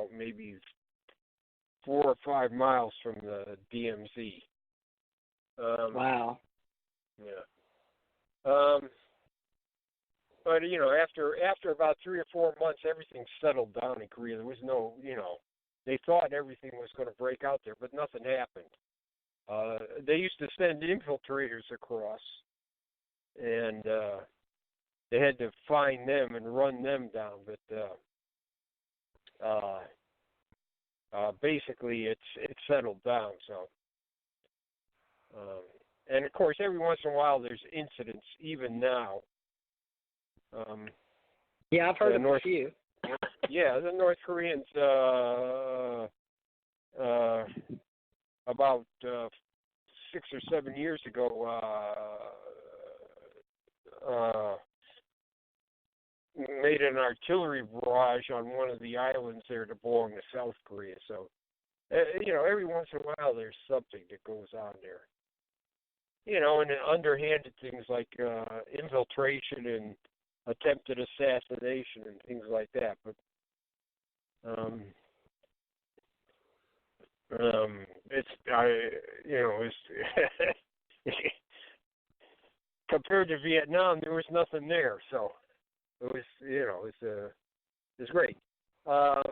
about maybe 4 or 5 miles from the DMZ. Wow. Yeah. But after about 3 or 4 months, everything settled down in Korea. There was no, they thought everything was going to break out there, but nothing happened. They used to send infiltrators across, and they had to find them and run them down. But basically, it's settled down. So, and of course, every once in a while, there's incidents, even now. Yeah, I've heard of a few. Yeah, the North Koreans, about 6 or 7 years ago, made an artillery barrage on one of the islands there that belong to South Korea. So, every once in a while there's something that goes on there. And underhanded things like infiltration and attempted assassination and things like that. But it's compared to Vietnam, there was nothing there. So it was, it's great. So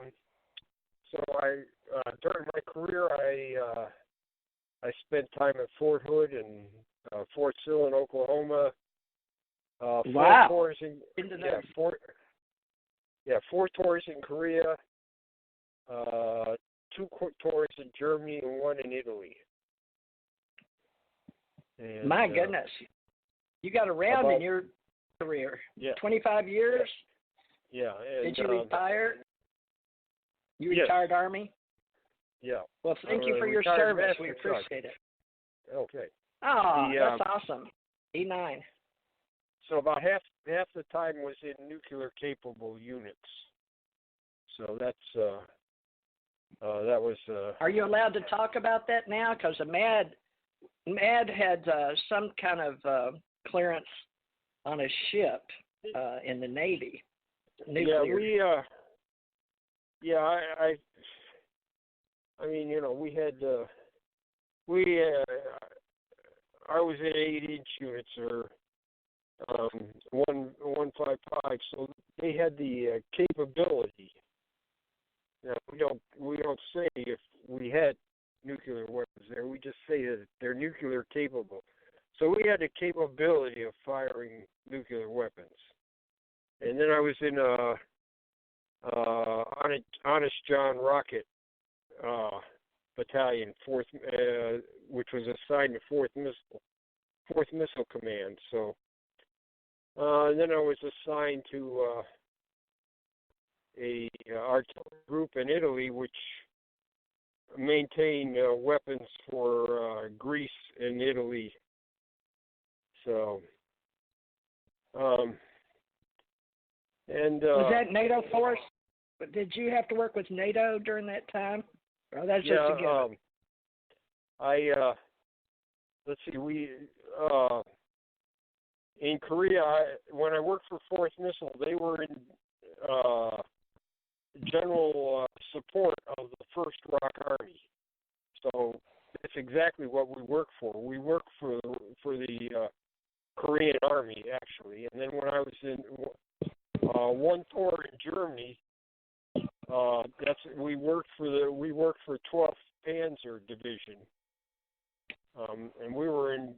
during my career, I spent time at Fort Hood and Fort Sill in Oklahoma. Wow. 4 tours in Korea, 2 tours in Germany, and 1 in Italy. And, my goodness. You got around in your career. Yeah. 25 years? Yeah. And, did you retire? You retired Army? Yeah. Well, thank you for your service. We appreciate it. Okay. Oh, that's awesome. E9. So about half the time was in nuclear-capable units. So that's that was. Are you allowed to talk about that now? Because Mad had some kind of clearance on a ship in the Navy. Nuclear. I mean, we had I was at 8-inch units or 155, so they had the capability. Now we don't say if we had nuclear weapons there. We just say that they're nuclear capable. So we had the capability of firing nuclear weapons. And then I was in Honest John Rocket Battalion, which was assigned to 4th Missile Command. So then I was assigned to a artillery group in Italy, which maintained weapons for Greece and Italy. So, and was that NATO force? But did you have to work with NATO during that time? Or that's just a given? Let's see, we in Korea, when I worked for 4th Missile, they were in general support of the First Rock Army. So that's exactly what we work for. We work for the Korean Army, actually. And then when I was in one tour in Germany, we worked for 12th Panzer Division, and we were in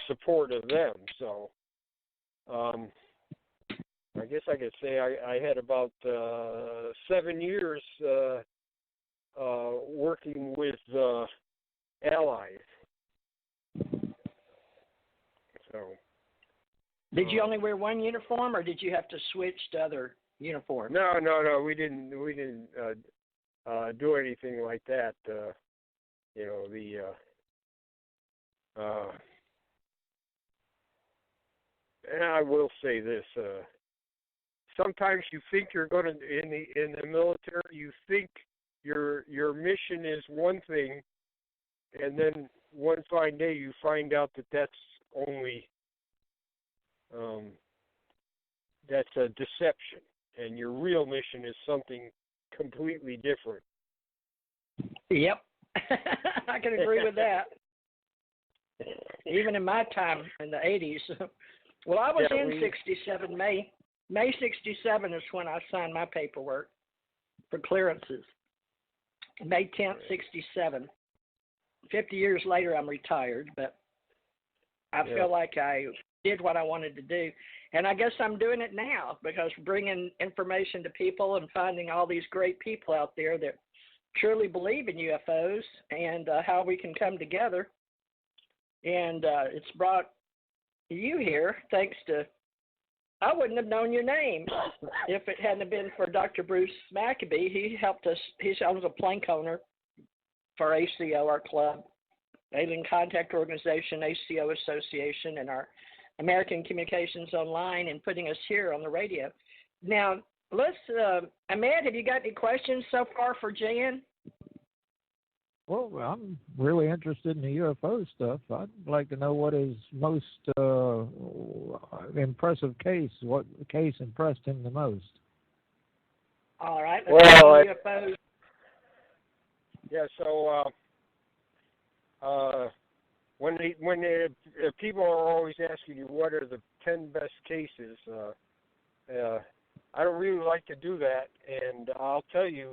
support of them. So I guess I could say I had about 7 years working with allies. So. Did you only wear one uniform, or did you have to switch to other uniforms? No. We didn't do anything like that. And I will say this: sometimes you think you're going to in the military, you think your mission is one thing, and then one fine day you find out that that's only that's a deception, and your real mission is something completely different. Yep. I can agree with that. Even in my time in the 80s. Well, I was in 67, May 67 is when I signed my paperwork for clearances. May 10th, 67. 50 years later, I'm retired, but I feel like I did what I wanted to do. And I guess I'm doing it now because bringing information to people and finding all these great people out there that truly believe in UFOs and how we can come together. And it's brought you here thanks to, I wouldn't have known your name if it hadn't been for Dr. Bruce Maccabee. He helped us. I was a plank owner for ACO, our club, Alien Contact Organization, ACO Association, and our American Communications Online, and putting us here on the radio. Now, let's, Ahmed, have you got any questions so far for Jan? Well, I'm really interested in the UFO stuff. I'd like to know what his most impressive case, what case impressed him the most. All right. UFOs. Yeah, so when people are always asking you what are the 10 best cases, I don't really like to do that, and I'll tell you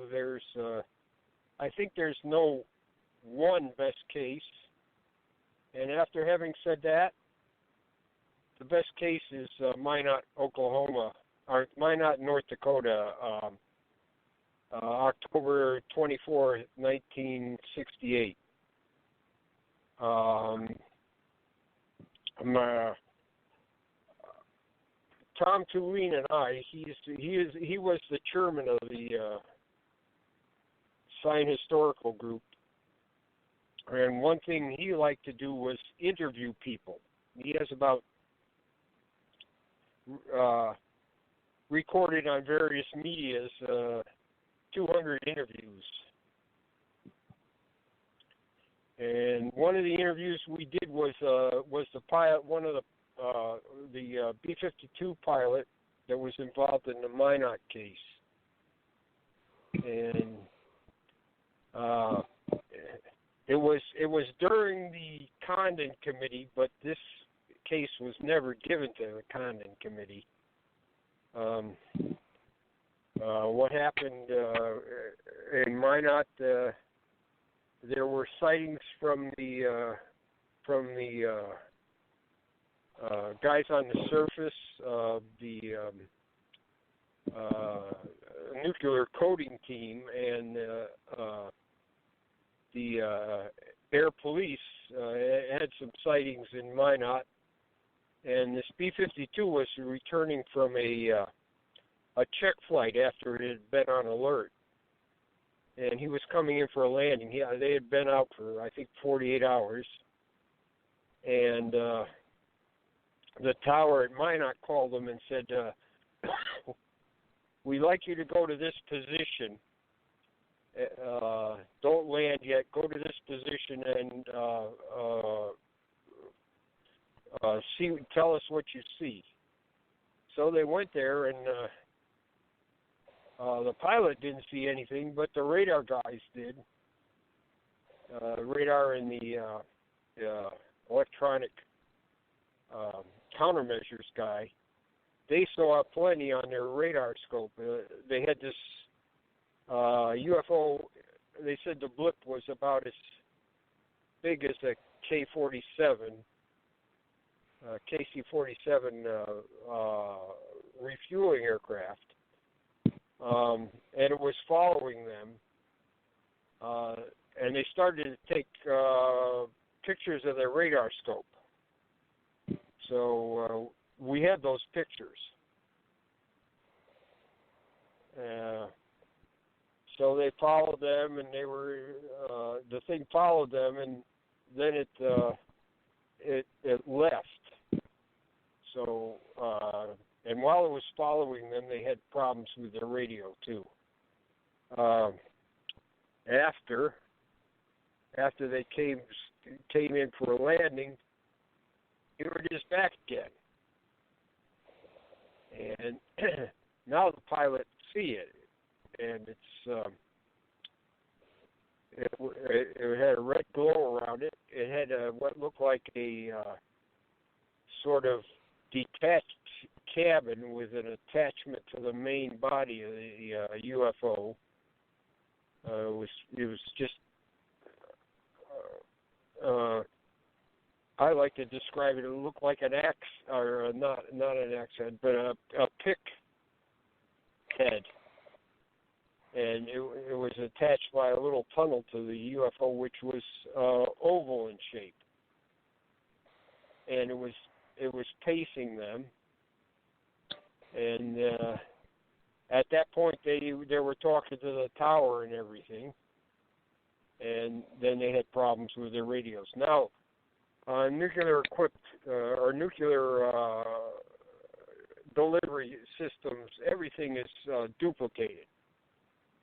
I think there's no one best case, and after having said that, the best case is Minot, Oklahoma, or Minot, North Dakota, October 24, 1968. Tom Tulene and I, he was the chairman of the Sign Historical Group, and one thing he liked to do was interview people. He has about recorded on various medias 200 interviews. And one of the interviews we did was the pilot, one of the B-52 pilot that was involved in the Minot case. And it was during the Condon Committee, but this case was never given to the Condon Committee. What happened in Minot? There were sightings from the guys on the surface of the nuclear coding team, and the air police had some sightings in Minot, and this B-52 was returning from a check flight after it had been on alert, and he was coming in for a landing. They had been out for, I think, 48 hours, and the tower at Minot called them and said, we'd like you to go to this position. Don't land yet. Go to this position and tell us what you see. So they went there, and the pilot didn't see anything, but the radar guys did. The radar and the electronic countermeasures guy, they saw plenty on their radar scope. They had this UFO, they said the blip was about as big as a KC-47 refueling aircraft, and it was following them, and they started to take pictures of their radar scope. So we had those pictures. So they followed them, and they were the thing followed them, and then it left. So and while it was following them, they had problems with their radio too. After they came in for a landing, they were just back again, and now the pilots see it. and it had a red glow around it. It had what looked like a sort of detached cabin with an attachment to the main body of the UFO. It was just I like to describe it. It looked like an axe, or not an axe head, but a pick head, and it was attached by a little tunnel to the UFO, which was oval in shape, and it was pacing them. And at that point, they were talking to the tower and everything, and then they had problems with their radios. Now, nuclear-equipped or nuclear delivery systems, everything is duplicated.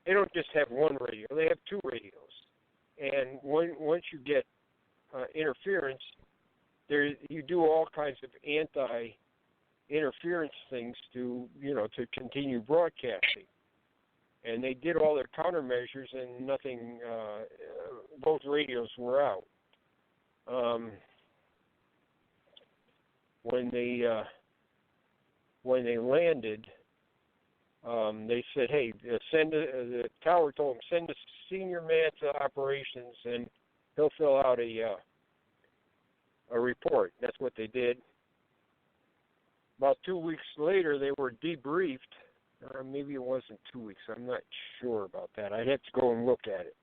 They don't just have one radio; they have two radios. And once you get interference, you do all kinds of anti-interference things to continue broadcasting. And they did all their countermeasures, and nothing. Both radios were out. When they landed, they said, "Hey, the tower told them, send a senior man to operations, and he'll fill out a report." That's what they did. About 2 weeks later, they were debriefed. Maybe it wasn't 2 weeks. I'm not sure about that. I'd have to go and look at it.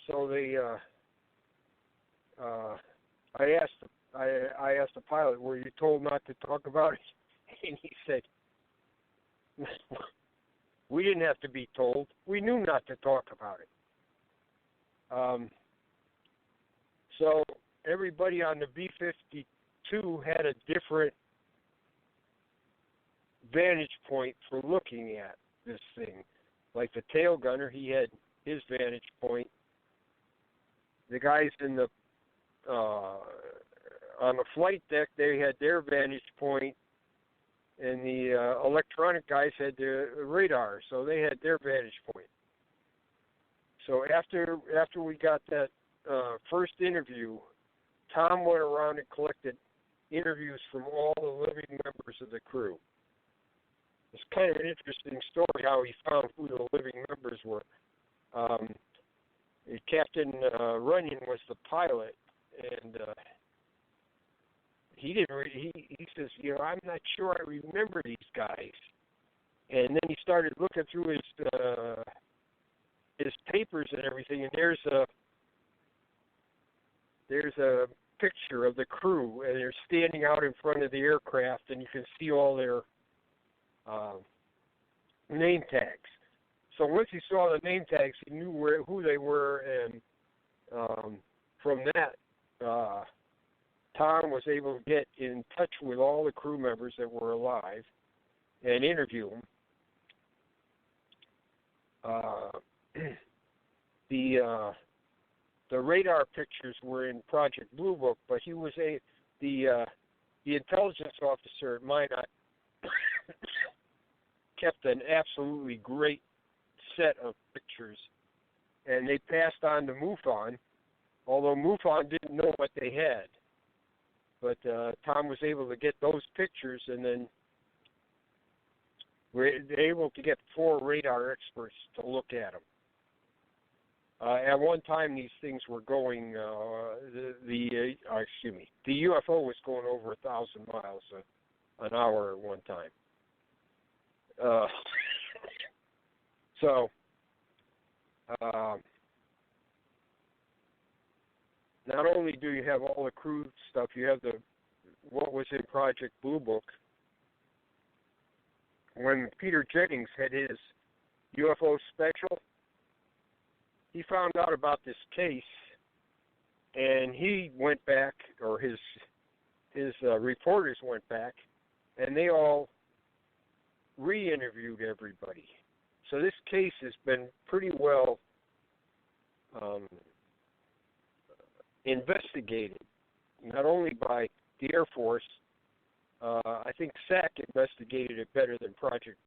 So they, I asked the pilot, "Were you told not to talk about it?" And he said, "We didn't have to be told. We knew not to talk about it." So everybody on the B-52 had a different vantage point for looking at this thing. Like the tail gunner, he had his vantage point. The guys in the on the flight deck, they had their vantage point, and the electronic guys had their radar, so they had their vantage point. So after we got that first interview, Tom went around and collected interviews from all the living members of the crew. It's kind of an interesting story how he found who the living members were. Captain Runyon was the pilot, and he says, "I'm not sure I remember these guys." And then he started looking through his papers and everything, and there's a picture of the crew, and they're standing out in front of the aircraft, and you can see all their name tags. So once he saw the name tags, he knew who they were, and from that, Tom was able to get in touch with all the crew members that were alive and interview them. The radar pictures were in Project Blue Book, but he was the intelligence officer at Minot kept an absolutely great set of pictures, and they passed on to MUFON, although MUFON didn't know what they had. But Tom was able to get those pictures, and then we're able to get 4 radar experts to look at them. At one time, these things were going. The UFO was going over 1,000 miles an hour at one time. So, not only do you have all the crew stuff, you have what was in Project Blue Book. When Peter Jennings had his UFO special, he found out about this case, and he went back, or his reporters went back, and they all re-interviewed everybody. So this case has been pretty well investigated, not only by the Air Force, I think SAC investigated it better than Project